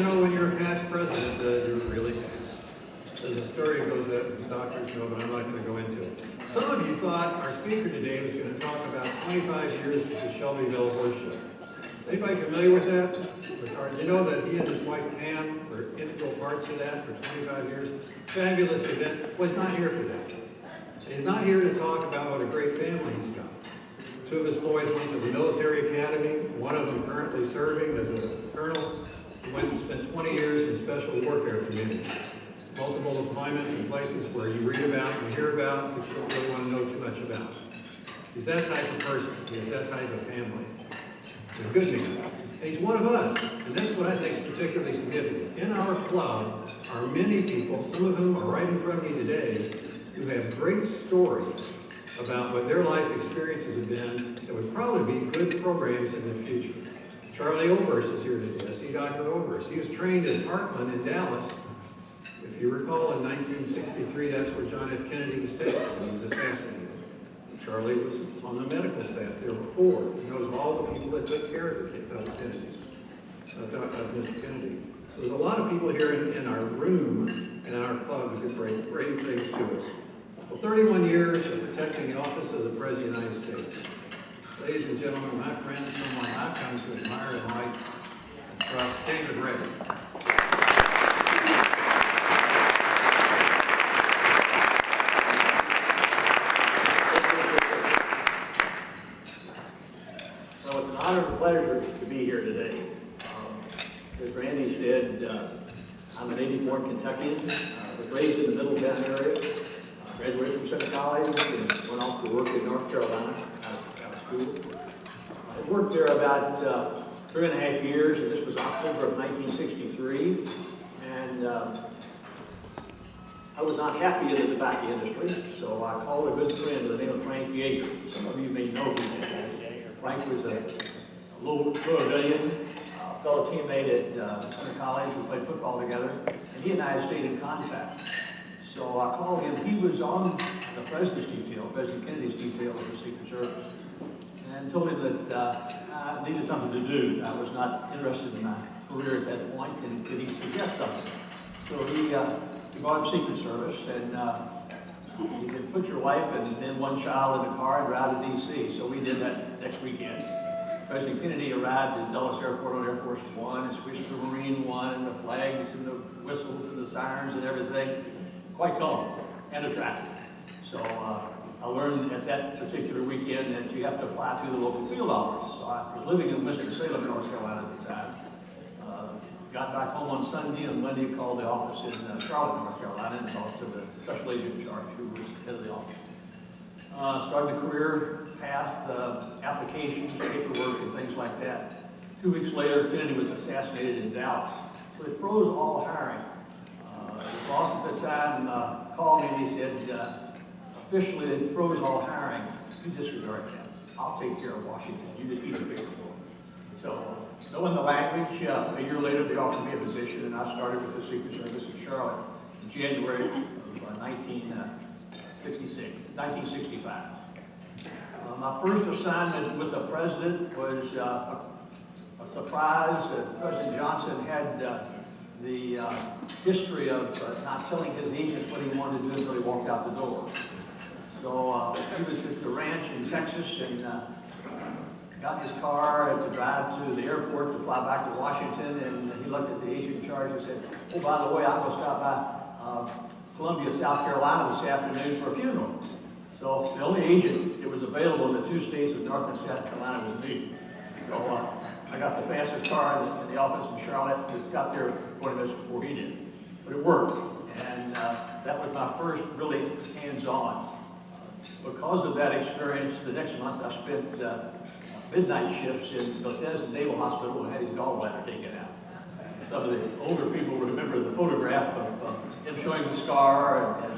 know, when you're a past president, you're really past. There's a story that goes that doctors know, but I'm not going to go into it. Some of you thought our speaker today was going to talk about 25 years of the Shelbyville Horse Show. Anybody familiar with that? You know that he and his wife Pam were integral parts of that for 25 years? Fabulous event. Well, he's not here for that. He's not here to talk about what a great family he's got. Two of his boys went to the military academy. One of them currently serving as a colonel. He went and spent 20 years in special warfare communities. Multiple deployments in places where you read about and hear about, but you don't really want to know too much about. He's that type of person. He has that type of family. He's a good man. And he's one of us. And that's what I think is particularly significant. In our club are many people, some of whom are right in front of me today, who have great stories about what their life experiences have been that would probably be good programs in the future. Charlie Oberst is here today. I see Dr. Oberst. He was trained at Heartland in Dallas. If you recall, in 1963, that's where John F. Kennedy was taken when he was assassinated. Charlie was on the medical staff there before. He knows all the people that took care of Kennedy, Mr. Kennedy. So there's a lot of people here in our room and in our club who could bring things to us. Well, 31 years of protecting the office of the President of the United States. Ladies and gentlemen, my friends, someone I've come to admire and like and trust, David Ray. So it's an honor and pleasure to be here today. As Randy said, I'm an 84 Kentuckian, was raised in the Middle Bend area, graduated from Center College and went off to work in North Carolina out of school. I worked there about 3.5 years, and this was October of 1963. And I was not happy in the tobacco industry, so I called a good friend by the name of Frank Yeager. Some of you may know him. Frank was a Louisvillian, fellow teammate at Center College. We played football together, and he and I stayed in contact. So I called him. He was on the President's detail, President Kennedy's detail of the Secret Service, and told him that I needed something to do. I was not interested in my career at that point, and could he suggest something? So he bought him Secret Service, and he said, put your wife and then one child in the car and drive to D.C. So we did that next weekend. President Kennedy arrived at Dulles Airport on Air Force One and switched to Marine One, and the flags and the whistles and the sirens and everything. Quite calm and attractive. So I learned at that particular weekend that you have to apply through the local field office. So I was living in Winston-Salem, North Carolina at the time. Got back home on Sunday, and Monday called the office in Charlotte, North Carolina, and talked to the special agent in charge, who was head of the office. Started the career path, applications, paperwork, and things like that. 2 weeks later, Kennedy was assassinated in Dallas. So it froze all hiring. The boss at the time called me and he said, officially it froze all hiring. You disregard that. I'll take care of Washington. You just keep the paper for me. So, knowing the language, a year later they offered me a position, and I started with the Secret Service in Charlotte in January of 1965. My first assignment with the President was a surprise. President Johnson had the history of not telling his agents what he wanted to do until he walked out the door. So he was at the ranch in Texas and got in his car to drive to the airport to fly back to Washington, and he looked at the agent in charge and said, oh, by the way, I'm going to stop by Columbia, South Carolina this afternoon for a funeral. So the only agent that was available in the 2 states of North and South Carolina was me. So I got the fastest car in the office in Charlotte, just got there 20 minutes before he did. But it worked, and that was my first really hands-on. Because of that experience, the next month I spent midnight shifts in Bethesda Naval Hospital and had his gallbladder taken out. Some of the older people remember the photograph of him showing the scar and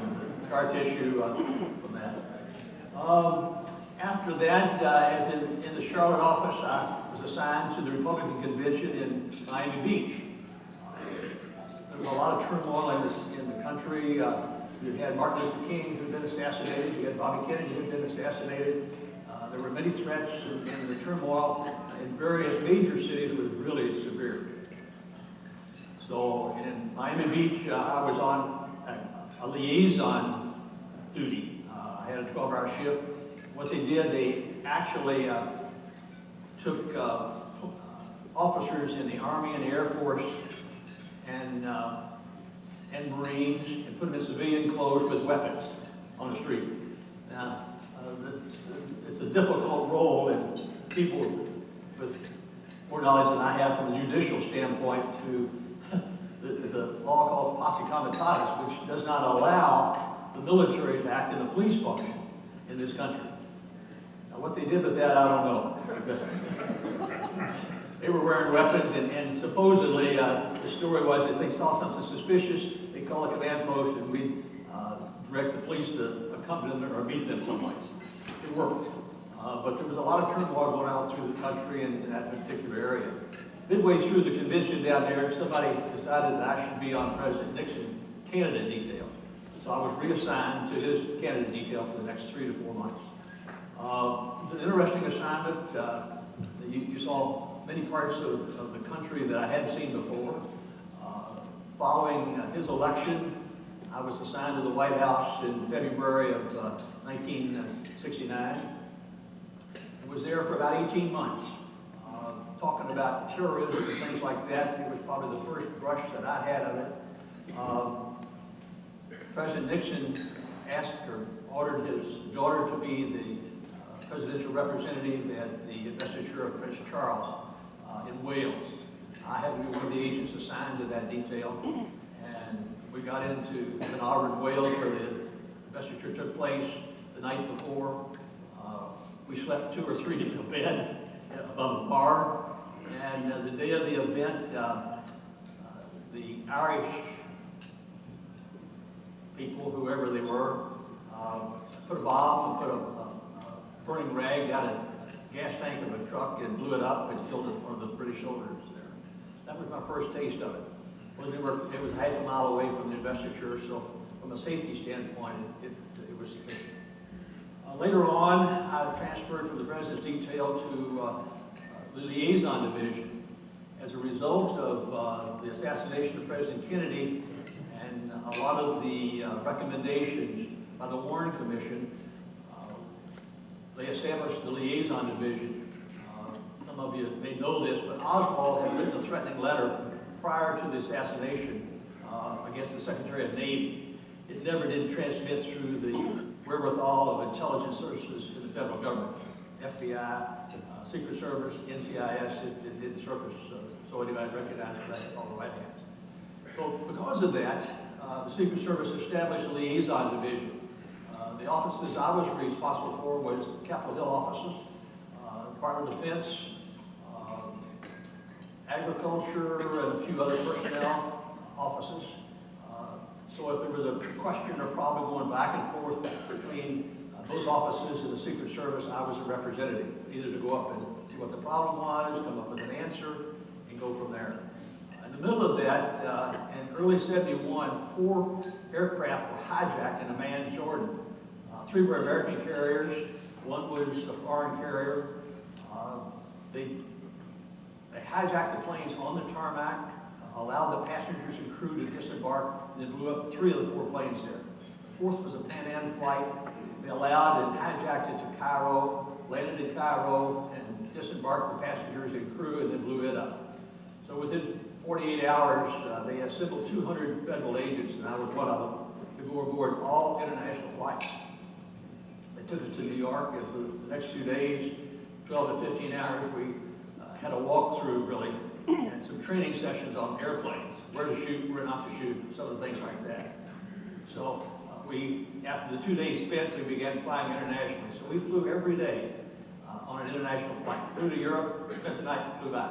scar tissue from that. After that, as in the Charlotte office, I was assigned to the Republican Convention in Miami Beach. There was a lot of turmoil in the country. You had Martin Luther King, who had been assassinated. You had Bobby Kennedy, who had been assassinated. There were many threats, and the turmoil in various major cities was really severe. So in Miami Beach, I was on a liaison duty. I had a 12-hour shift. What they did, they actually took officers in the Army and the Air Force and Marines and put them in civilian clothes with weapons on the street. Now, it's a difficult role, and people with more knowledge than I have from a judicial standpoint there's a law called posse comitatus, which does not allow the military to act in a police function in this country. Now, what they did with that, I don't know. They were wearing weapons, and supposedly the story was that they saw something suspicious, they called a command post, and we direct the police to accompany them or meet them someplace. It worked. But there was a lot of turmoil going on through the country and in that particular area. Midway through the convention down there, somebody decided that I should be on President Nixon's candidate detail. So I was reassigned to his candidate detail for the next 3 to 4 months. It was an interesting assignment. You saw many parts of the country that I hadn't seen before. Following his election, I was assigned to the White House in February of 1969. I was there for about 18 months, talking about terrorism and things like that. It was probably the first brush that I had of it. President Nixon asked or ordered his daughter to be the presidential representative at the investiture of Prince Charles in Wales. I had to be one of the agents assigned to that detail, and we got into An Arbor, Wales, where the investiture took place the night before. We slept 2 or 3 in a bed above a bar, and the day of the event, the Irish people, whoever they were, put a bomb, put a burning rag down a gas tank of a truck and blew it up and killed one of the British soldiers there. That was my first taste of it. It was half a mile away from the investiture, so from a safety standpoint, it was sufficient. Later on, I transferred from the President's detail to the Liaison Division. As a result of the assassination of President Kennedy and a lot of the recommendations by the Warren Commission, they established the Liaison Division. Some of you may know this, but Oswald had written a threatening letter prior to the assassination against the Secretary of Navy. It never did transmit through the wherewithal of intelligence services in the federal government, FBI, Secret Service, NCIS. It didn't surface, so anybody recognized that all the right hands. So because of that, the Secret Service established a liaison division. The offices I was responsible for was the Capitol Hill offices, Department of Defense, Agriculture, and a few other personnel offices. So if there was a question or problem going back and forth between those offices and the Secret Service, I was a representative, either to go up and see what the problem was, come up with an answer, and go from there. In the middle of that, in early '71, 4 aircraft were hijacked in Amman, Jordan. 3 were American carriers, 1 was a foreign carrier. They hijacked the planes on the tarmac, allowed the passengers and crew to disembark, and then blew up 3 of the 4 planes there. The 4th was a Pan Am flight. They allowed and hijacked it to Cairo, landed in Cairo, and disembarked the passengers and crew, and then blew it up. So within 48 hours, they assembled 200 federal agents, and I was one of them, to go aboard all international flights. They took us to New York, and for the next few days, 12 to 15 hours, we had a walkthrough, really, and some training sessions on airplanes, where to shoot, where not to shoot, some of the things like that. So after the 2 days spent, we began flying internationally. So we flew every day on an international flight. Flew to Europe, spent the night, flew back.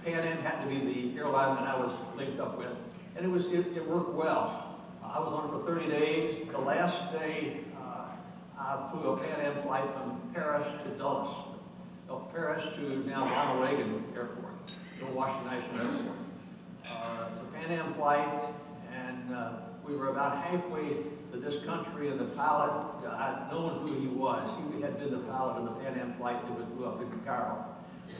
Pan Am happened to be the airline that I was linked up with, and it worked well. I was on it for 30 days. The last day, I flew a Pan Am flight from Paris to Dulles. Paris to now Ronald Reagan Airport, to Washington National Airport. It's a Pan Am flight, and we were about halfway to this country, and the pilot, I'd known who he was. He had been the pilot of the Pan Am flight that was blew up in Cairo.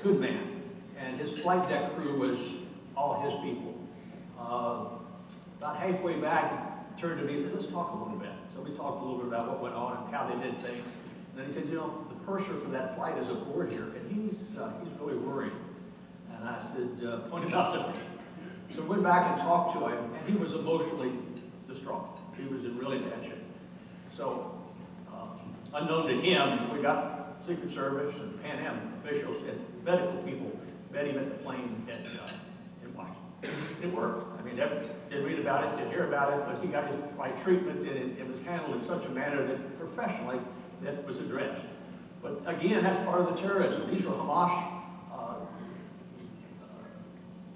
Good man. And his flight deck crew was all his people. About halfway back, he turned to me and said, let's talk a little bit. So we talked a little bit about what went on and how they did things. And then he said, you know, the purser for that flight is aboard here, and he's really worried. And I said, point it out to me. So we went back and talked to him, and he was emotionally distraught. He was in really bad shape. So, unknown to him, we got Secret Service and Pan Am officials and medical people met him at the plane in Washington. It worked. I mean, didn't read about it, didn't hear about it, but he got his right treatment, and it was handled in such a manner that professionally that was addressed. But again, that's part of the terrorism. These were Hamas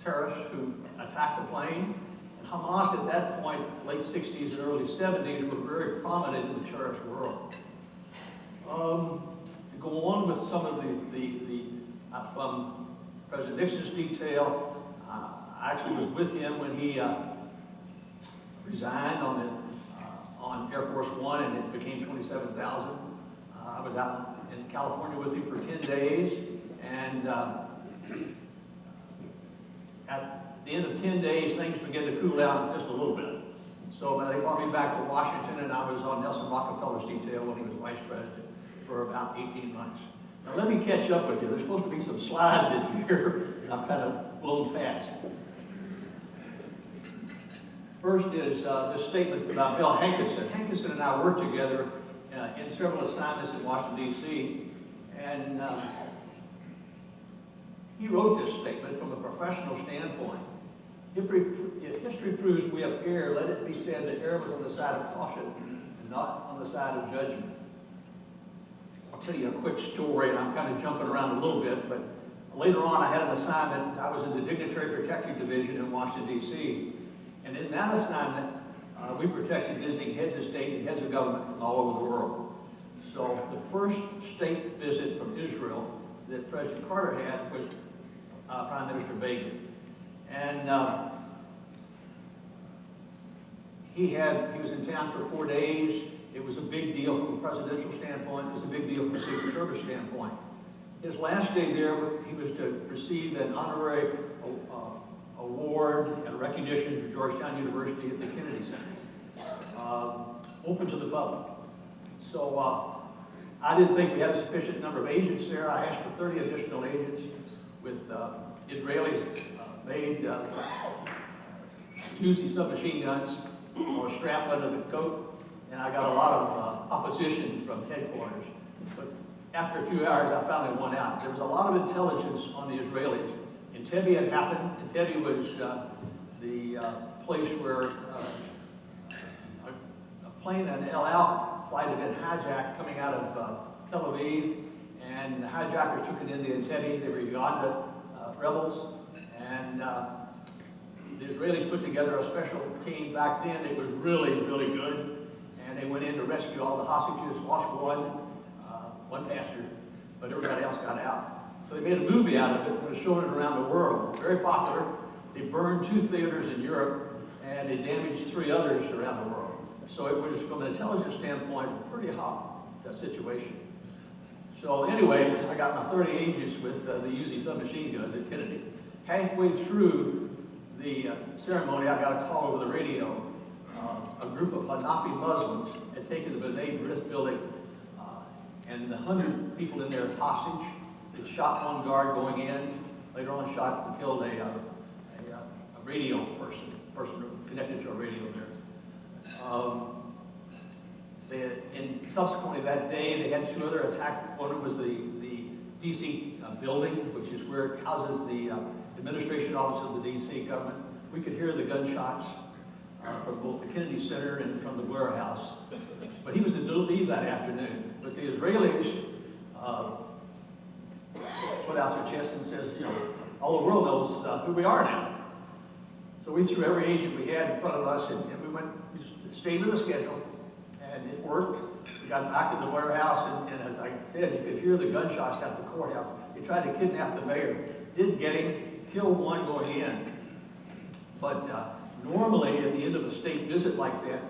terrorists who attacked the plane. And Hamas at that point, late 60s and early 70s, were very prominent in the terrorist world. To go on with some of from President Nixon's detail, I actually was with him when he resigned on Air Force One, and it became 27,000. I was out in California with him for 10 days, and at the end of 10 days, things began to cool down just a little bit. So they brought me back to Washington, and I was on Nelson Rockefeller's detail when he was vice president for about 18 months. Now let me catch up with you. There's supposed to be some slides in here. I'm kind of blown past. First is this statement about Bill Hankinson. Hankinson and I worked together in several assignments in Washington, D.C., and he wrote this statement from a professional standpoint. If history proves we have error, let it be said that error was on the side of caution and not on the side of judgment. I'll tell you a quick story, and I'm kind of jumping around a little bit, but later on I had an assignment. I was in the Dignitary Protective Division in Washington, D.C., and in that assignment, we protected visiting heads of state and heads of government from all over the world. So the first state visit from Israel that President Carter had was Prime Minister Begin. And he was in town for 4 days. It was a big deal from a presidential standpoint. It was a big deal from a Secret Service standpoint. His last day there, he was to receive an honorary award and recognition for Georgetown University at the Kennedy Center, open to the public. So I didn't think we had a sufficient number of agents there. I asked for 30 additional agents with Israeli-made Uzi submachine guns or strapped under the coat, and I got a lot of opposition from headquarters. But after a few hours, I finally won out. There was a lot of intelligence on the Israelis. Entebbe had happened. Entebbe was the place where a plane, an El Al flight, had been hijacked coming out of Tel Aviv, and the hijackers took it into Entebbe. They were Uganda rebels, and the Israelis put together a special team. Back then, it was really, really good, and they went in to rescue all the hostages, lost one passenger, but everybody else got out. So they made a movie out of it and was showing it around the world. Very popular. They burned 2 theaters in Europe, and they damaged 3 others around the world. So it was, from an intelligence standpoint, pretty hot, that situation. So anyway, I got my 30 agents with the Uzi submachine guns at Kennedy. Halfway through the ceremony, I got a call over the radio. A group of Hanafi Muslims had taken the B'nai B'rith building, and 100 people in there hostage. They shot one guard going in. Later on, shot and killed a radio person connected to a radio there. And subsequently that day, they had 2 other attacks. One was the D.C. building, which is where it houses the administration office of the D.C. government. We could hear the gunshots from both the Kennedy Center and from the Blair House. But he was to leave that afternoon. But the Israelis put out their chest and says, you know, all the world knows who we are now. So we threw every agent we had in front of us, and we just stayed with the schedule, and it worked. We got back in the warehouse, and as I said, you could hear the gunshots at the courthouse. They tried to kidnap the mayor. Didn't get him, killed one going in. But normally, at the end of a state visit like that,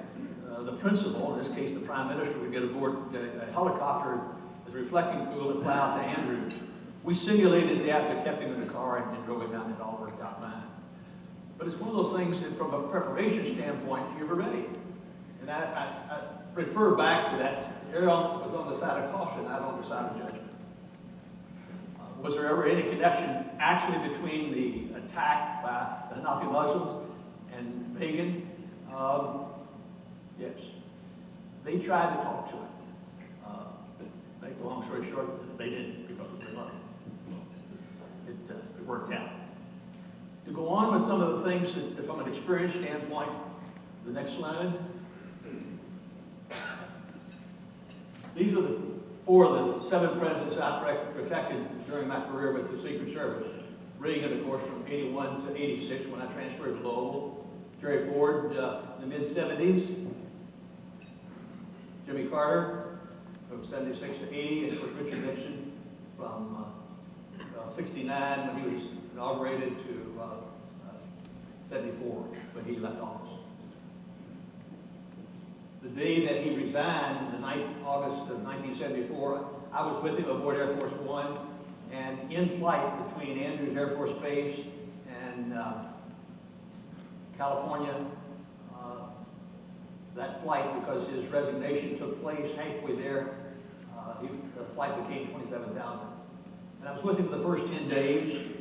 the principal, in this case the prime minister, would get aboard a helicopter as a reflecting pool and fly out to Andrews. We simulated that, but kept him in the car and drove him out, and it all worked out fine. But it's one of those things that from a preparation standpoint, you were ready. And I refer back to that. Aaron was on the side of caution, not on the side of judgment. Was there ever any connection actually between the attack by the Hanafi Muslims and Reagan? Yes. They tried to talk to him. Make the long story short, they didn't because of their money. It worked out. To go on with some of the things that, from an experience standpoint, the next slide. These are the 4 of the 7 presidents I protected during my career with the Secret Service. Reagan, of course, from 81 to 86 when I transferred to Louisville. Jerry Ford in the mid-70s. Jimmy Carter from 76 to 80, and of course Richard Nixon from 69 when he was inaugurated to 74 when he left office. The day that he resigned, the 9th August of 1974, I was with him aboard Air Force One, and in flight between Andrews Air Force Base and California. That flight, because his resignation took place halfway there, the flight became 27,000. And I was with him for the first 10 days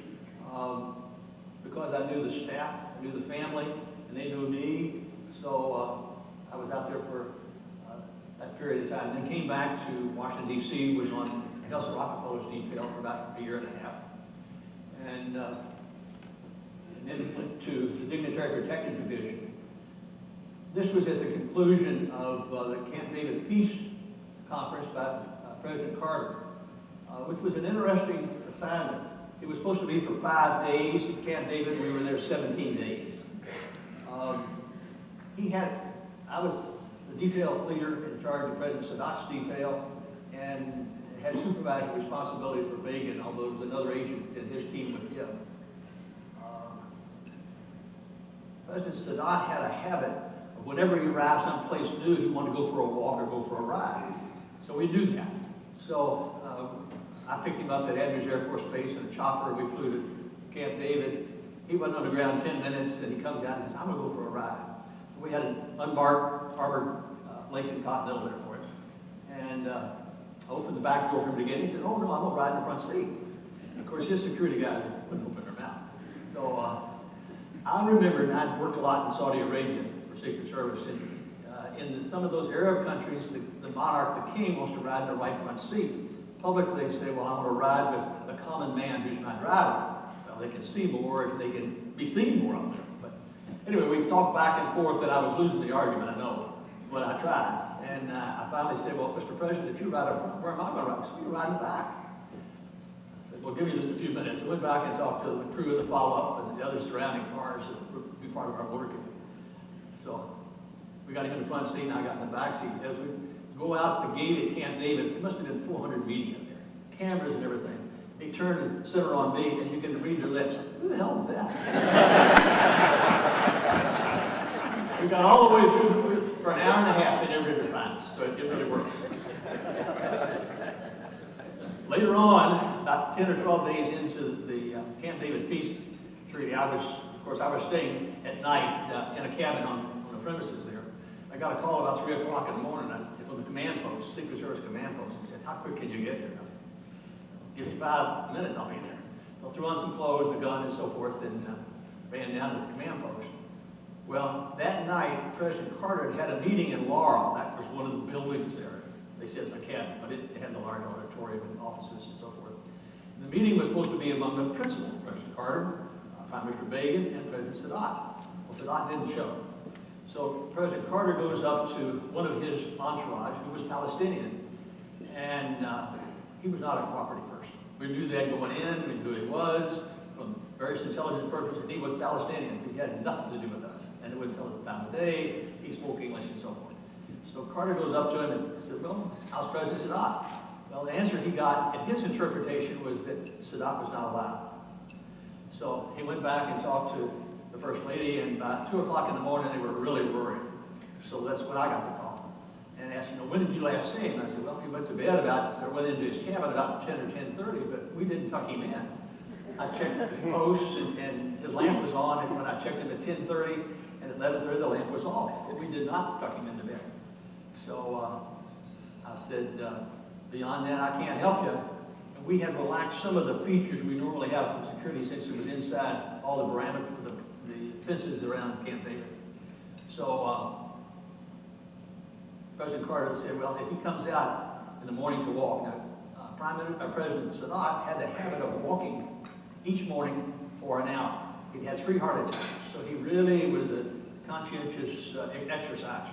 because I knew the staff, I knew the family, and they knew me. So I was out there for that period of time. Then came back to Washington, D.C., was on Nelson Rockefeller's detail for about a year and a half. And then went to the Dignitary Protected Division. This was at the conclusion of the Camp David Peace Conference by President Carter, which was an interesting assignment. It was supposed to be for 5 days at Camp David. We were there 17 days. I was the detail leader in charge of President Sadat's detail and had supervisory responsibility for Reagan, although there was another agent in his team with him. President Sadat had a habit of whenever he arrived someplace new, he wanted to go for a walk or go for a ride. So we knew that. So I picked him up at Andrews Air Force Base in a chopper. We flew to Camp David. He went on the ground 10 minutes, and he comes out and says, "I'm going to go for a ride." So we had an unmarked armored Lincoln Continental there for him. And I opened the back door for him to get in. He said, "Oh, no, I'm going to ride in the front seat." And of course, his security guys wouldn't open their mouth. So I remember, and I'd worked a lot in Saudi Arabia for Secret Service, and in some of those Arab countries, the monarch, the king, wants to ride in the right front seat. Publicly, they say, "Well, I'm going to ride with the common man who's my driver." Well, they can see more if they can be seen more up there. But anyway, we talked back and forth, and I was losing the argument, I know, but I tried. And I finally said, "Well, Mr. President, if you ride up front, where am I going to ride?" So you ride in the back. I said, "Well, give me just a few minutes." I went back and talked to the crew of the follow-up and the other surrounding cars that would be part of our motor committee. So we got him in the front seat, and I got in the back seat. As we go out the gate at Camp David, there must have been 400 media there, cameras and everything. They turned and center on me, and you can read their lips. Who the hell is that? We got all the way through for an hour and a half. They never did find us, so it really worked. Later on, about 10 or 12 days into the Camp David Peace Treaty, I was staying at night in a cabin on the premises there. I got a call about 3 o'clock in the morning from the command post, Secret Service command post. He said, "How quick can you get here?" I said, "Give me 5 minutes, I'll be there." So I threw on some clothes, the gun, and so forth, and ran down to the command post. Well, that night, President Carter had a meeting in Laurel. That was one of the buildings there. They said it's a cabin, but it has a large auditorium and offices and so forth. And the meeting was supposed to be among the principals, President Carter, Prime Minister Reagan, and President Sadat. Well, Sadat didn't show. So President Carter goes up to one of his entourage, who was Palestinian, and he was not a cooperative person. We knew that going in, we knew who he was, from various intelligence purposes, he was Palestinian. He had nothing to do with us, and it wouldn't tell us the time of day, he spoke English and so forth. So Carter goes up to him and said, "Well, how's President Sadat?" Well, the answer he got, in his interpretation, was that Sadat was not allowed. So he went back and talked to the First Lady, and about 2 o'clock in the morning, they were really worried. So that's when I got the call. And asked, "When did you last see him?" And I said, "Well, he went to bed went into his cabin about 10 or 10:30, but we didn't tuck him in." I checked the post and his lamp was on, and when I checked him at 10:30 and at 11:30 the lamp was off. We did not tuck him into bed. So I said, beyond that, I can't help you. And we had relaxed some of the features we normally have from security since it was inside all the parameters, the fences around Camp David. So President Carter said, well, if he comes out in the morning to walk, now, President Sadat had the habit of walking each morning for an hour. He'd had 3 heart attacks, so he really was a conscientious exerciser.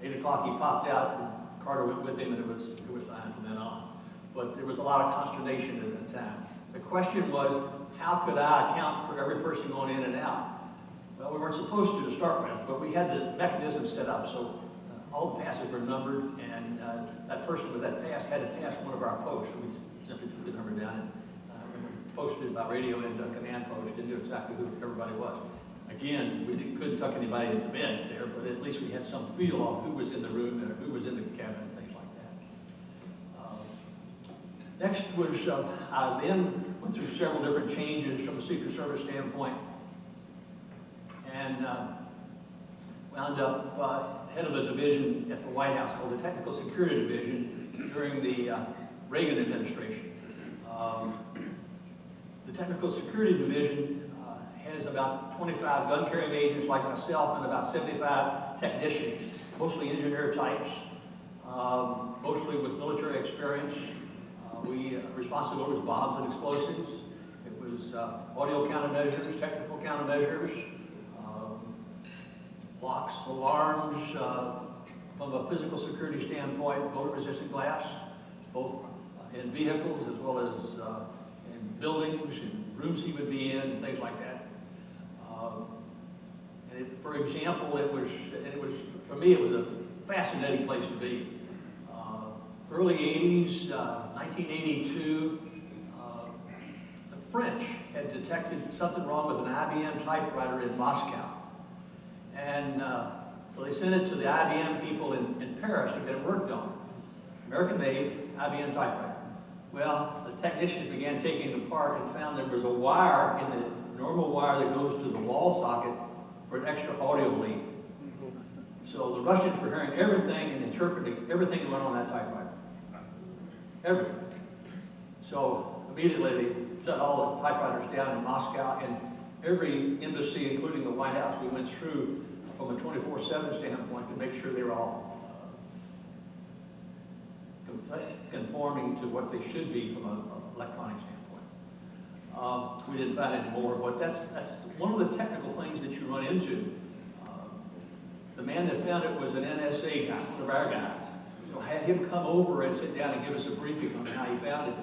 8 o'clock he popped out, and Carter went with him, and it was fine from then on. But there was a lot of consternation at that time. The question was, how could I account for every person going in and out? Well, we weren't supposed to start with, but we had the mechanism set up, so all the passes were numbered, and that person with that pass had to pass one of our posts. We simply took the number down and posted it by radio and command post and knew exactly who everybody was. Again, we couldn't tuck anybody in the bed there, but at least we had some feel of who was in the room and who was in the cabin and things like that. Next was, I then went through several different changes from a Secret Service standpoint, and wound up head of a division at the White House called the Technical Security Division during the Reagan administration. The Technical Security Division has about 25 gun-carrying agents like myself and about 75 technicians, mostly engineer types, mostly with military experience. Responsibility was bombs and explosives. It was audio countermeasures, technical countermeasures, locks, alarms, from a physical security standpoint, bullet-resistant glass, both in vehicles as well as in buildings and rooms he would be in, things like that. For example, for me, it was a fascinating place to be. Early 80s, 1982, the French had detected something wrong with an IBM typewriter in Moscow. And so they sent it to the IBM people in Paris to get it worked on. American-made IBM typewriter. Well, the technicians began taking it apart and found there was a wire in the normal wire that goes to the wall socket for an extra audio lead. So the Russians were hearing everything and interpreting everything that went on that typewriter. Everything. So immediately they shut all the typewriters down in Moscow, and every embassy, including the White House, we went through from a 24/7 standpoint to make sure they were all conforming to what they should be from an electronic standpoint. We didn't find any more, but that's one of the technical things that you run into. The man that found it was an NSA guy, one of our guys. So I had him come over and sit down and give us a briefing on how he found it.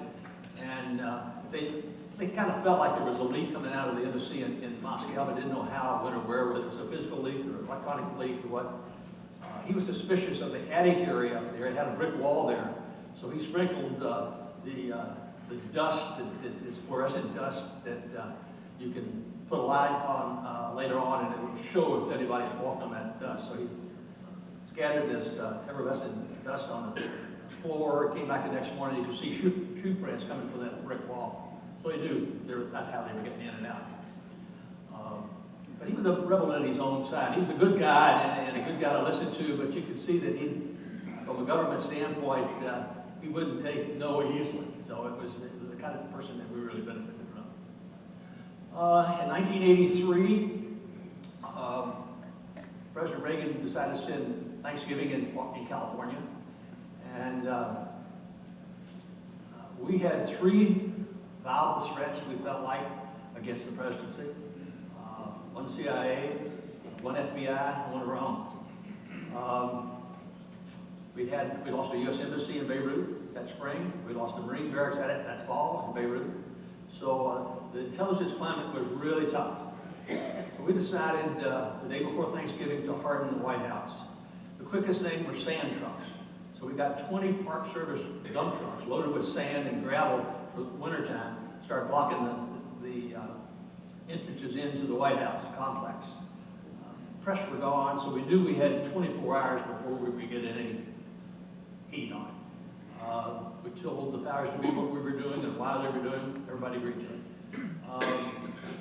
And they kind of felt like there was a leak coming out of the embassy in Moscow, but didn't know how, when, or where, whether it was a physical leak or electronic leak or what. He was suspicious of the attic area up there. It had a brick wall there. So he sprinkled the dust, this fluorescent dust that you can put a light on later on, and it would show if anybody's walked on that dust. So he scattered this effervescent dust on the floor. Came back the next morning, you could see shoe prints coming from that brick wall. So he knew that's how they were getting in and out. But he was a rebel in his own side. He was a good guy and a good guy to listen to, but you could see that from a government standpoint, he wouldn't take no easily. So it was the kind of person that we really benefited from. In 1983, President Reagan decided to spend Thanksgiving in California. And we had 3 viable threats we felt like against the presidency. One CIA, one FBI, and one Iran. We lost the U.S. Embassy in Beirut that spring. We lost the Marine barracks at it that fall in Beirut. So the intelligence climate was really tough. So we decided the day before Thanksgiving to harden the White House. The quickest thing were sand trucks. So we got 20 Park Service dump trucks loaded with sand and gravel for the wintertime, started blocking the entrances into the White House complex. Press were gone, so we knew we had 24 hours before we would get any heat on it. We told the powers to be what we were doing and why they were doing. Everybody agreed to it.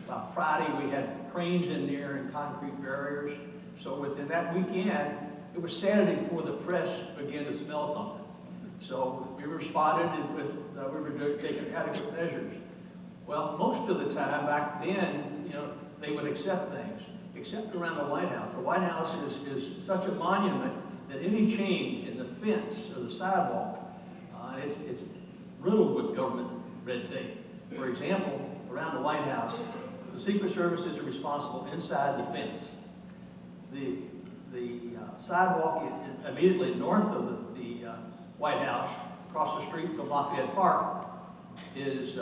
On Friday, we had cranes in there and concrete barriers. So within that weekend, it was Saturday before the press began to smell something. So we responded and we were taking adequate measures. Well, most of the time back then, you know, they would accept things, except around the White House. The White House is such a monument that any change in the fence or the sidewalk, it's riddled with government red tape. For example, around the White House, the Secret Services are responsible inside the fence. The sidewalk immediately north of the White House, across the street from Lafayette Park, is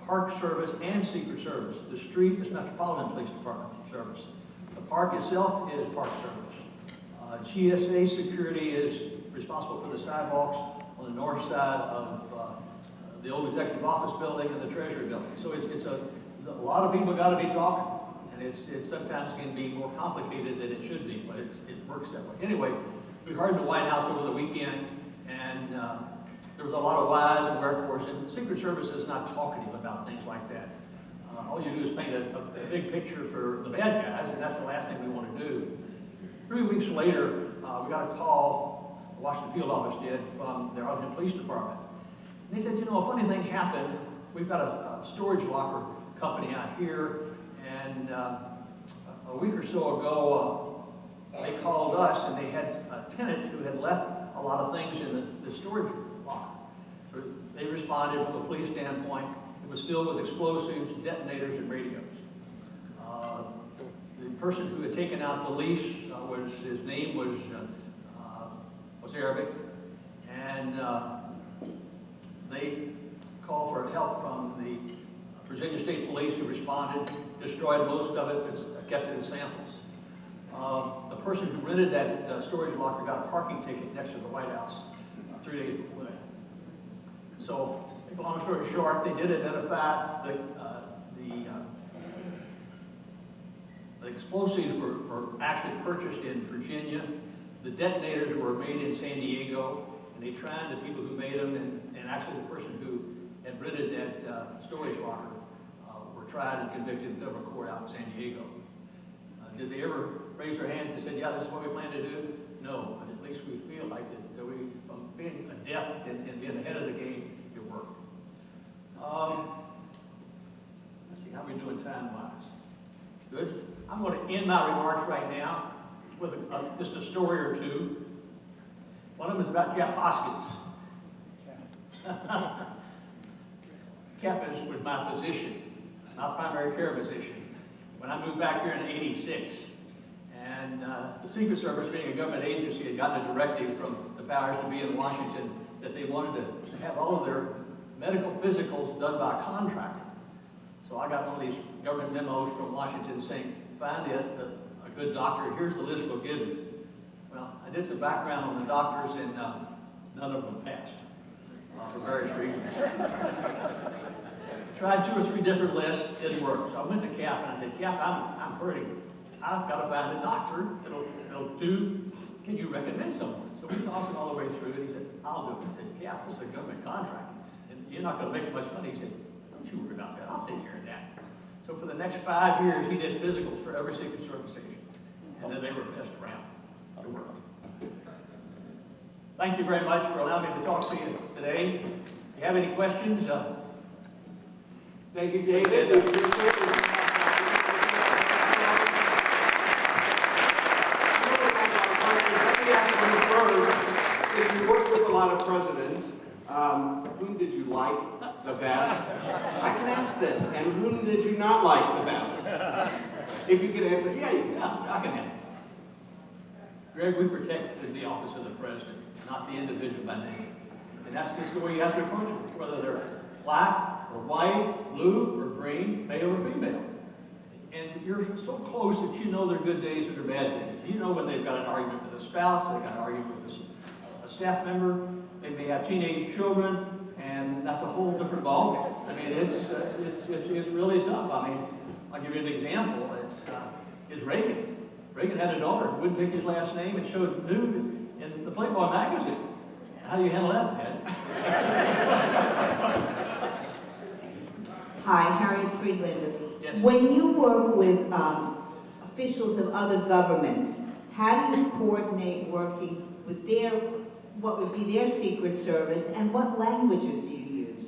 Park Service and Secret Service. The street is Metropolitan Police Department service. The park itself is Park Service. GSA Security is responsible for the sidewalks on the north side of the old Executive Office Building and the Treasury Building. So it's a lot of people got to be talking, and it sometimes can be more complicated than it should be, but it works that way. Anyway, we heard the White House over the weekend, and there was a lot of whys and wherefores, and the Secret Service is not talkative about things like that. All you do is paint a big picture for the bad guys, and that's the last thing we want to do. 3 weeks later, we got a call, the Washington Field Office did, from their Arlington Police Department. And they said, you know, a funny thing happened. We've got a storage locker company out here, and a week or so ago, they called us, and they had a tenant who had left a lot of things in the storage locker. So they responded from a police standpoint. It was filled with explosives, detonators, and radios. The person who had taken out the lease, his name was Arabic, and they called for help from the Virginia State Police, who responded, destroyed most of it, but kept it as samples. The person who rented that storage locker got a parking ticket next to the White House 3 days before that. So, long story short, they did identify the explosives were actually purchased in Virginia. The detonators were made in San Diego, and they tried the people who made them, and actually the person who had rented that storage locker were tried and convicted in federal court out in San Diego. Did they ever raise their hands and say, yeah, this is what we plan to do? No, but at least we feel like that we, from being adept and being ahead of the game, it worked. Let's see how we're doing time-wise. Good. I'm going to end my remarks right now with just a story or two. One of them is about Cap Hoskins. Cap was my physician, my primary care physician, when I moved back here in '86. And the Secret Service, being a government agency, had gotten a directive from the powers to be in Washington that they wanted to have all of their medical physicals done by a contractor. So I got one of these government memos from Washington saying, find a good doctor, here's the list we'll give you. Well, I did some background on the doctors, and none of them passed for various reasons. Tried 2 or 3 different lists, didn't work. So I went to Cap and I said, Cap, I'm hurting. I've got to find a doctor that'll do, can you recommend someone? So we talked him all the way through, and he said, I'll do it. I said, Cap, this is a government contract, and you're not going to make much money. He said, don't you worry about that, I'll take care of that. So for the next 5 years, he did physicals for every Secret Service agent, and then they were passed around. It worked. Thank you very much for allowing me to talk to you today. If you have any questions, thank you, David. Let me ask you first, since you worked with a lot of presidents, whom did you like the best? I can ask this, and whom did you not like the best? If you could answer, yeah, I can answer. Greg, we protected the office of the president, not the individual by name. And that's just the way you have to approach it, whether they're black or white, blue or green, male or female. And you're so close that you know their good days and their bad days. You know when they've got an argument with a spouse, they've got an argument with a staff member, they may have teenage children, and that's a whole different ballgame. I mean, it's really tough. I mean, I'll give you an example. It's Reagan. Reagan had a daughter who wouldn't pick his last name and showed nude in the Playboy magazine. How do you handle that, man? Hi, Harriet Friedlander. Yes. When you work with officials of other governments, how do you coordinate working with their, what would be their Secret Service, and what languages do you use?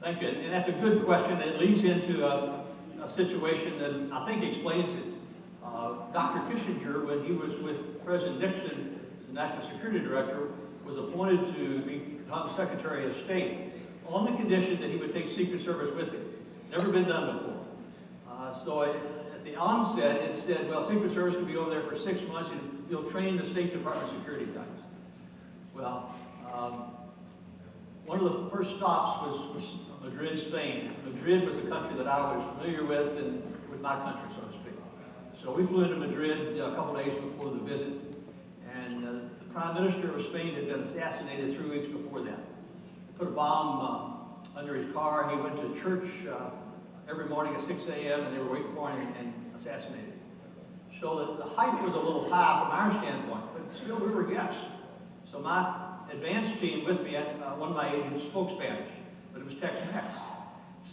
Thank you, and that's a good question. It leads into a situation that I think explains it. Dr. Kissinger, when he was with President Nixon as the National Security Director, was appointed to become Secretary of State on the condition that he would take Secret Service with him. Never been done before. So at the onset, it said, well, Secret Service can be over there for 6 months and you'll train the State Department security guys. Well, one of the first stops was Madrid, Spain. Madrid was a country that I was familiar with and with my country, so to speak. So we flew into Madrid a couple days before the visit, and the Prime Minister of Spain had been assassinated 3 weeks before that. They put a bomb under his car. He went to church every morning at 6 a.m. and they were waiting for him and assassinated him. So the hype was a little high from our standpoint, but still we were guests. So my advance team with me, one of my agents spoke Spanish, but it was Tex-Mex.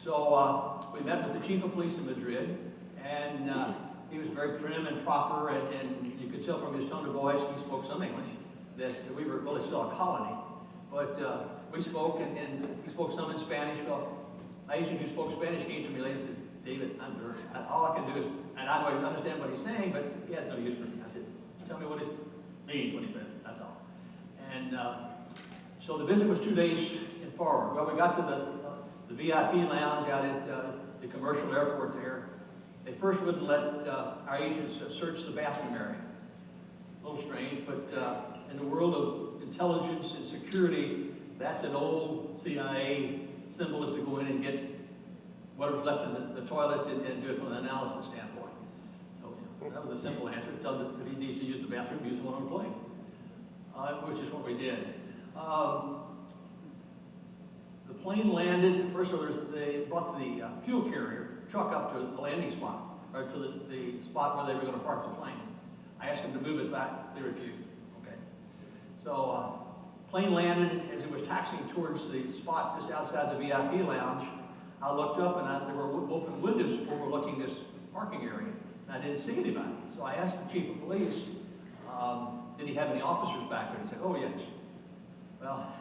So we met with the chief of police in Madrid, and he was very prim and proper, and you could tell from his tone of voice, he spoke some English, that we were really still a colony. But we spoke, and he spoke some in Spanish. Well, my agent who spoke Spanish came to me later and says, David, all I can do is, and I don't understand what he's saying, but he has no use for me. I said, tell me what he means when he says it, that's all. And so the visit was 2 days in forward. Well, we got to the VIP lounge out at the commercial airport there. They first wouldn't let our agents search the bathroom area. A little strange, but in the world of intelligence and security, that's an old CIA symbol, is to go in and get whatever's left in the toilet and do it from an analysis standpoint. So that was a simple answer. Tell him that if he needs to use the bathroom, use the one on the plane, which is what we did. The plane landed. First of all, they brought the fuel carrier truck up to the landing spot, or to the spot where they were going to park the plane. I asked them to move it back. They refused. Okay. So plane landed. As it was taxiing towards the spot just outside the VIP lounge, I looked up and there were open windows overlooking this parking area. And I didn't see anybody. So I asked the chief of police, did he have any officers back there? He said, oh, yes. Well,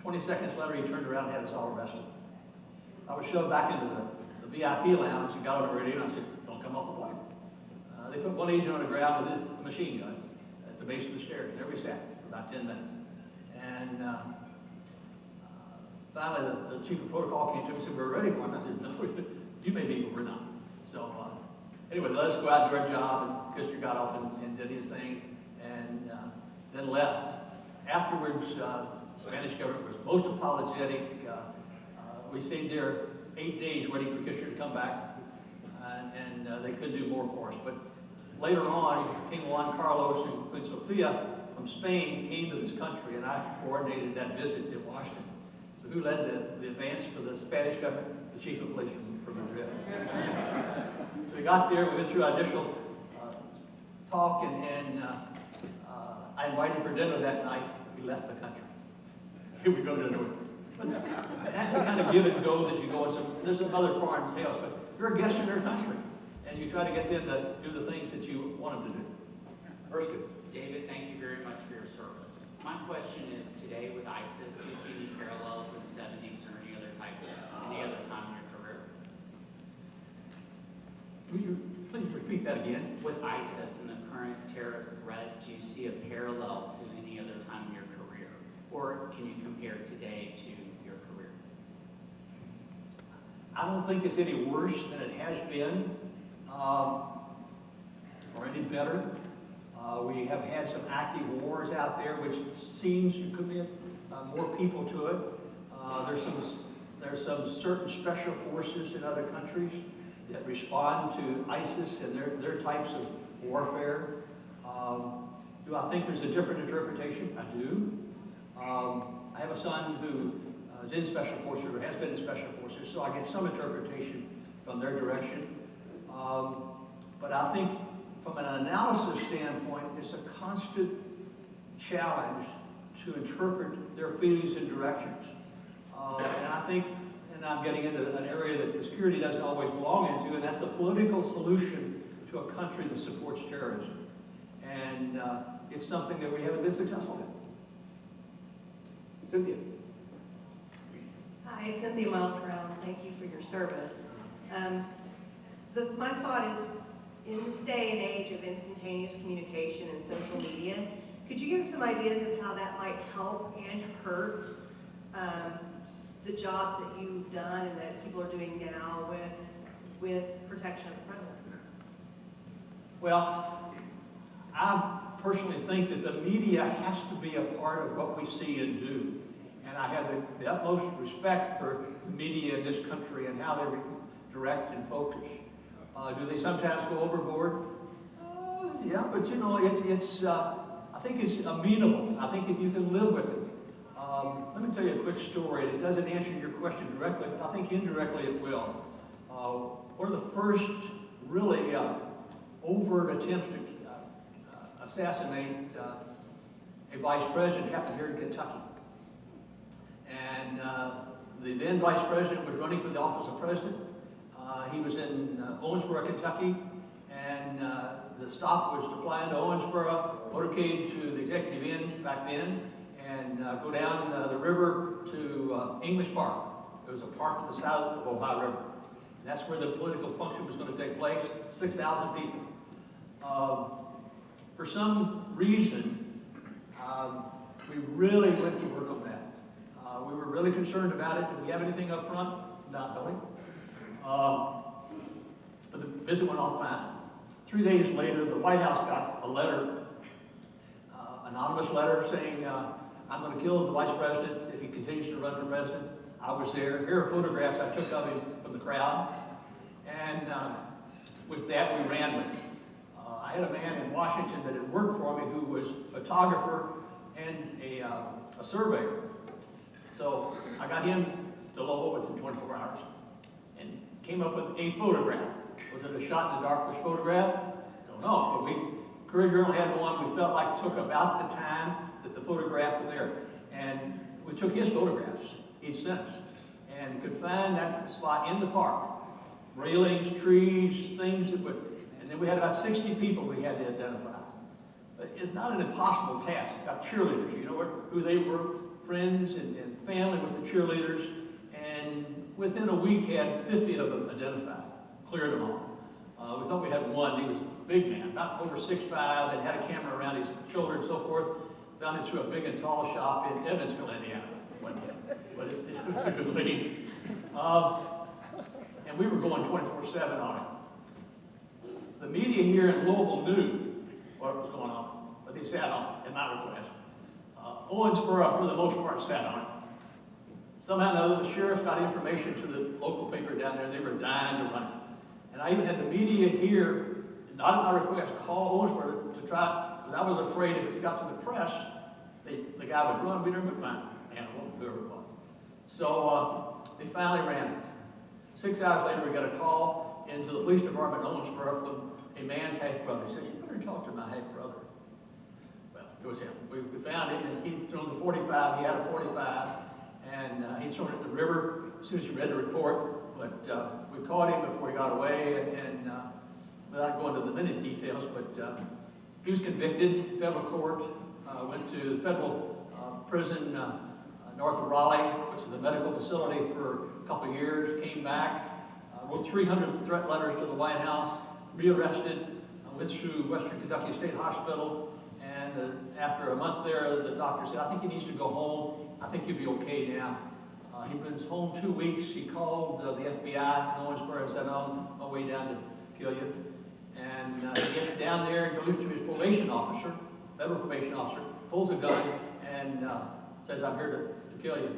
20 seconds later, he turned around and had us all arrested. I was shoved back into the VIP lounge and got on the radio and I said, don't come off the plane. They put one agent on the ground with a machine gun at the base of the stairs. There we sat for about 10 minutes. And finally, the chief of protocol came to me and said, we're ready for it. And I said, no, you may be, but we're not. So anyway, let us go out and do our job. And Kissinger got off and did his thing and then left. Afterwards, the Spanish government was most apologetic. We stayed there 8 days waiting for Kissinger to come back, and they couldn't do more for us. But later on, King Juan Carlos and Queen Sofia from Spain came to this country, and I coordinated that visit to Washington. So who led the advance for the Spanish government? The chief of police from Madrid. So we got there, we went through our initial talk, and I invited him for dinner that night. We left the country. Here we go to dinner. That's the kind of give and go that you go in. There's some other foreign tales, but you're a guest in their country, and you try to get them to do the things that you want them to do. Erskine. David, thank you very much for your service. My question is, today with ISIS, do you see any parallels with the 70s or any other time in your career? Will you please repeat that again? With ISIS and the current terrorist threat, do you see a parallel to any other time in your career? Or can you compare today to your career? I don't think it's any worse than it has been, or any better. We have had some active wars out there, which seems to commit more people to it. There's some certain special forces in other countries that respond to ISIS and their types of warfare. Do I think there's a different interpretation? I do. I have a son who is in special forces or has been in special forces, so I get some interpretation from their direction. But I think from an analysis standpoint, it's a constant challenge to interpret their feelings and directions. And I think, and I'm getting into an area that the security doesn't always belong into, and that's the political solution to a country that supports terrorism. And it's something that we haven't been successful in. Cynthia. Hi, Cynthia Miles Brown. Thank you for your service. My thought is, in this day and age of instantaneous communication and social media, could you give us some ideas of how that might help and hurt the jobs that you've done and that people are doing now with protection of criminals? Well, I personally think that the media has to be a part of what we see and do. And I have the utmost respect for the media in this country and how they direct and focus. Do they sometimes go overboard? Yeah, but you know, I think it's amenable. I think that you can live with it. Let me tell you a quick story. It doesn't answer your question directly, but I think indirectly it will. One of the first really overt attempts to assassinate a vice president happened here in Kentucky. And the then vice president was running for the office of president. He was in Owensboro, Kentucky, and the stop was to fly into Owensboro, motorcade to the Executive Inn back then, and go down the river to English Park. There was a park at the south of Ohio River. And that's where the political function was going to take place, 6,000 people. For some reason, we really went to work on that. We were really concerned about it. Did we have anything up front? Not really. But the visit went off fine. 3 days later, the White House got a letter, anonymous letter saying, I'm going to kill the vice president if he continues to run for president. I was there. Here are photographs I took of him from the crowd. And with that, we ran with it. I had a man in Washington that had worked for me who was a photographer and a surveyor. So I got him to Louisville within 24 hours and came up with a photograph. Was it a shot in the dark photograph? Don't know, but Courier Journal had one we felt like took about the time that the photograph was there. And we took his photographs, each sent us, and could find that spot in the park. Railings, trees, things that would, and then we had about 60 people we had to identify. But it's not an impossible task. We've got cheerleaders, you know who they were, friends and family with the cheerleaders, and within a week had 50 of them identified, cleared them all. We thought we had one. He was a big man, about over 6'5", and had a camera around his shoulder and so forth. Found him through a big and tall shop in Evansville, Indiana. But it was a good lead. And we were going 24/7 on it. The media here in Louisville knew what was going on, but they sat on it at my request. Owensboro, for the most part, sat on it. Somehow or another, the sheriff got information to the local paper down there. They were dying to run it. And I even had the media here, not at my request, call Owensboro to try, because I was afraid if it got to the press, the guy would run. We never would find Animal, whoever it was. So they finally ran it. 6 hours later, we got a call into the police department in Owensboro from a man's half-brother. He said, you better talk to my half-brother. Well, it was him. We found him, and he'd thrown the 45. He had a 45, and he'd thrown it in the river as soon as he read the report. But we caught him before he got away, and without going to the minute details, but he was convicted, federal court, went to the federal prison north of Raleigh, which is a medical facility, for a couple of years, came back, wrote 300 threat letters to the White House, rearrested, went through Western Kentucky State Hospital, and after a month there, the doctor said, I think he needs to go home. I think he'll be okay now. He was home 2 weeks. He called the FBI in Owensboro and said, I'm on my way down to kill you. And he gets down there and goes to his probation officer, federal probation officer, pulls a gun and says, I'm here to kill you.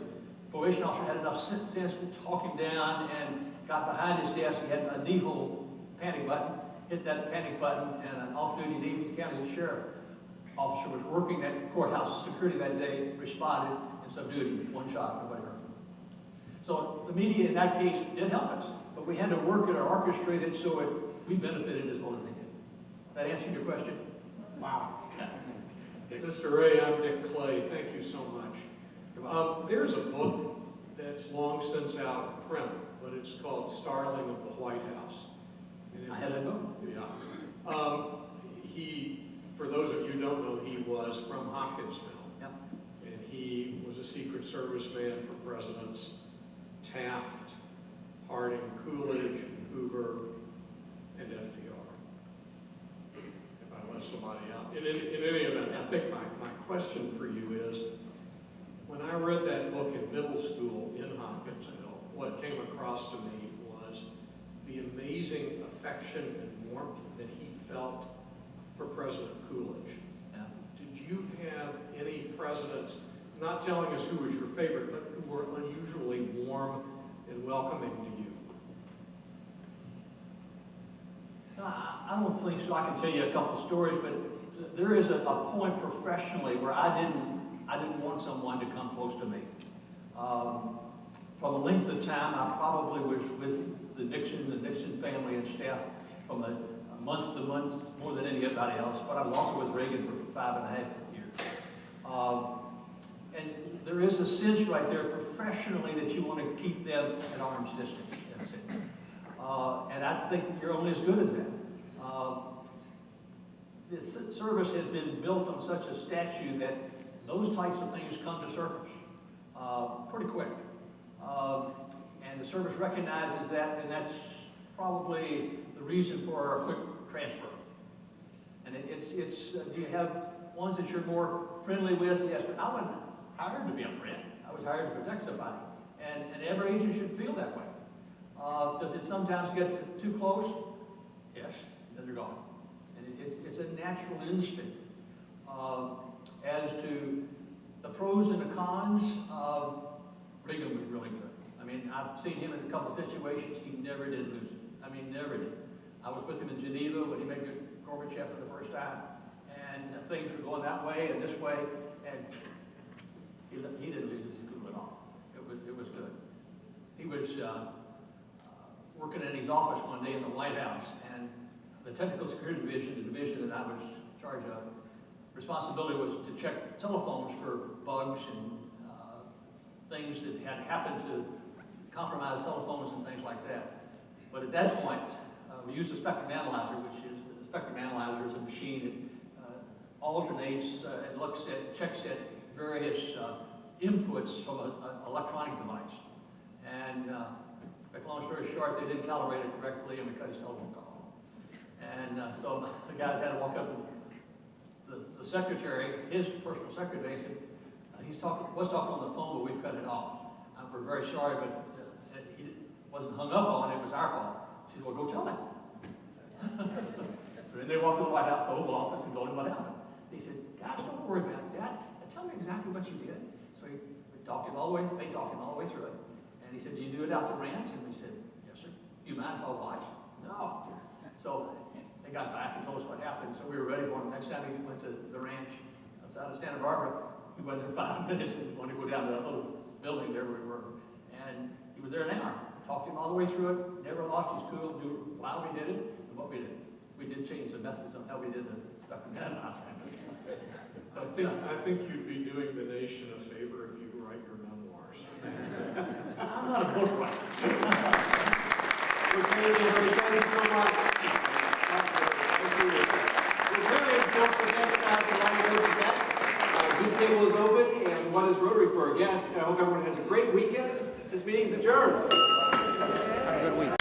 The probation officer had enough sense to talk him down and got behind his desk. He had a knee hole panic button, hit that panic button, and an off-duty Davies County sheriff officer was working at courthouse security that day, responded and subdued him. One shot, nobody hurt him. So the media in that case did help us, but we had to work it or orchestrate it so we benefited as well as they did. That answer your question? Wow. Mr. Ray, I'm Dick Clay. Thank you so much. There's a book that's long since out of print, but it's called Starling of the White House. And I had that book. Yeah. For those of you who don't know, he was from Hopkinsville. Yep. And he was a Secret Service man for Presidents Taft, Harding, Coolidge, Hoover, and FDR. If I left somebody out. In any event, I think my question for you is, when I read that book in middle school in Hopkinsville, what came across to me was the amazing affection and warmth that he felt for President Coolidge. Yeah. Did you have any presidents, not telling us who was your favorite, but who were unusually warm and welcoming to you? I don't think so. I can tell you a couple stories, but there is a point professionally where I didn't want someone to come close to me. From a length of time, I probably was with the Nixon family and staff from a month to month more than anybody else, but I was also with Reagan for 5.5 years. And there is a sense right there professionally that you want to keep them at arm's distance. That's it. And I think you're only as good as that. This service has been built on such a statute that those types of things come to surface pretty quick. And the service recognizes that, and that's probably the reason for a quick transfer. And do you have ones that you're more friendly with? Yes, but I wasn't hired to be a friend. I was hired to protect somebody. And every agent should feel that way. Does it sometimes get too close? Yes, then they're gone. And it's a natural instinct. As to the pros and the cons, Reagan was really good. I mean, I've seen him in a couple of situations. He never did lose it. I mean, never did. I was with him in Geneva when he met Gorbachev for the first time. And things were going that way and this way. And he didn't lose his cool at all. It was good. He was working in his office one day in the White House, and the Technical Security Division, the division that I was in charge of, responsibility was to check telephones for bugs and things that had happened to compromise telephones and things like that. But at that point, we used a spectrum analyzer, which is, the spectrum analyzer is a machine that alternates and checks at various inputs from an electronic device. And make a long story short, they didn't calibrate it correctly, and we cut his telephone call. And so the guys had to walk up to the secretary, his personal secretary, and said, was talking on the phone, but we've cut it off. We're very sorry, but he wasn't hung up on it. It was our fault. She said, well, go tell him. So then they walked to the White House, the Oval Office, and told him what happened. He said, guys, don't worry about that. Tell me exactly what you did. So we talked him all the way, they talked him all the way through it. And he said, do you do it out to ranch? And we said, yes, sir. Do you mind if I watch? No. So they got back and told us what happened. So we were ready for him. Next time we went to the ranch outside of Santa Barbara, we went there 5 minutes and wanted to go down to that little building there we were. And he was there an hour. Talked him all the way through it. Never lost his cool. Knew why we did it and what we did. We did change the methods on how we did the spectrum analyzer. I think you'd be doing the nation a favor if you write your memoirs. I'm not a book writer. Thank you so much. We're really don't forget about the language guests. The table is open, and what is Rotary for a guest? I hope everyone has a great weekend. This meeting is adjourned. Have a good week.